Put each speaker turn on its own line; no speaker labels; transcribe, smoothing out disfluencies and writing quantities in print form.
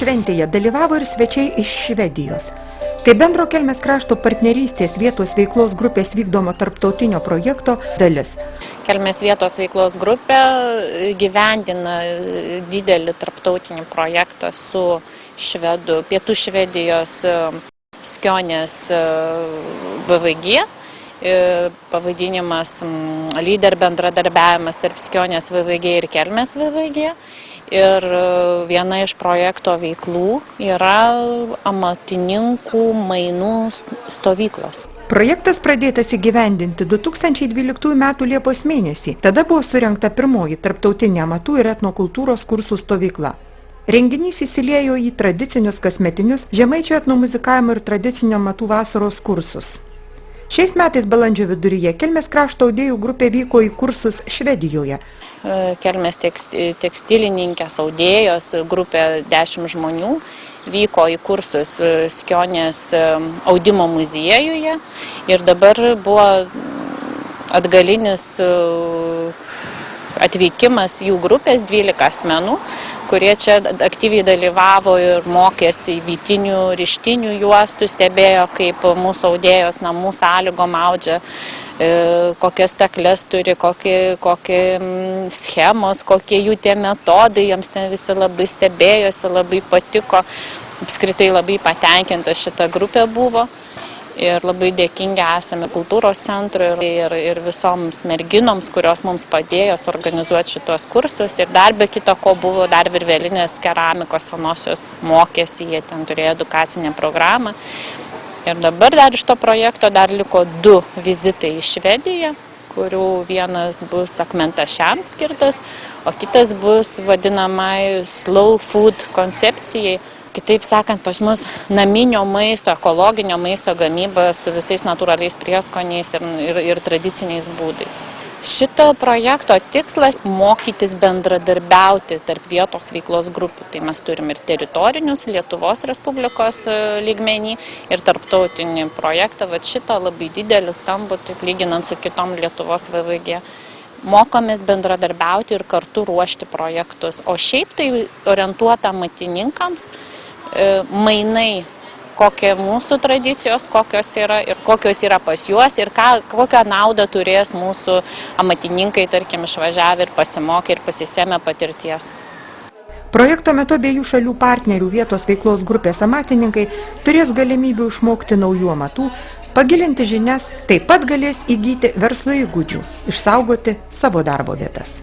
šventėje dalyvavo ir svečiai iš Švedijos. Tai bendro Kelmės krašto partnerystės vietos veiklos grupės vykdomo tarptautinio projekto dalis.
Kelmės vietos veiklos grupė gyvendina didelį tarptautinį projektą su Pietų Švedijos Skionės VVG. Pavadinimas lyder bendradarbiavimas tarp Skionės VVG ir Kelmės VVG. Ir viena iš projekto veiklų yra amatininkų mainų stovyklos.
Projektas pradėtas įgyvendinti 2012 m. Liepos mėnesį. Tada buvo surengta pirmoji tarptautinė amatų ir etnokultūros kursų stovykla. Renginys įsiliejo į tradicinius kasmetinius žemaičių etnomuzikavimo ir tradicinio amatų vasaros kursus. Šiais metais balandžio viduryje Kelmės krašto audėjų grupė vyko į kursus Švedijoje.
Kelmės tekstilininkės audėjos grupė 10 žmonių vyko į kursus Skionės audimo muziejuje ir dabar buvo atgalinis atvykimas jų grupės 12 asmenų, kurie čia aktyviai dalyvavo ir mokėsi vytinių, rištinių juostų, stebėjo, kaip mūsų audėjos namų sąlygom audžia, kokias stakles turi, kokie schemos, kokie jų tie metodai, jiems ten visi labai stebėjosi, labai patiko, apskritai labai patenkinta šita grupė buvo. Ir labai dėkingi esame kultūros centrui ir visoms merginoms, kurios mums padėjo suorganizuoti šitos kursus. Ir dar be kita ko buvo dar virvelinės keramikos senosios mokėsi, jie ten turėjo edukacinę programą. Ir dabar dar iš to projekto dar liko 2 vizitai į Švediją, kurių vienas bus akmentašiams skirtas, o kitas bus vadinamai slow food koncepcijai. Kitaip sakant, pas mus naminio maisto, ekologinio maisto gamyba su visais natūraliais prieskoniais ir tradiciniais būdais. Šito projekto tikslas – mokytis bendradarbiauti tarp vietos veiklos grupių. Tai mes turim ir teritorinius Lietuvos Respublikos lygmenį ir tarptautinį projektą. Vat šitą labai didelį stambų, taip lyginant su kitom Lietuvos VVG. Mokomės bendradarbiauti ir kartu ruošti projektus. O šiaip tai orientuota amatininkams, mainai, kokie mūsų tradicijos, kokios yra ir kokios yra pas juos ir kokią naudą turės mūsų amatininkai, tarkim, išvažiavę ir pasimokę ir pasisėmę patirties.
Projekto metu abiejų šalių partnerių vietos veiklos grupės amatininkai turės galimybių išmokti naujų amatų, pagilinti žinias, taip pat galės įgyti verslo įgūdžių, išsaugoti savo darbo vietas.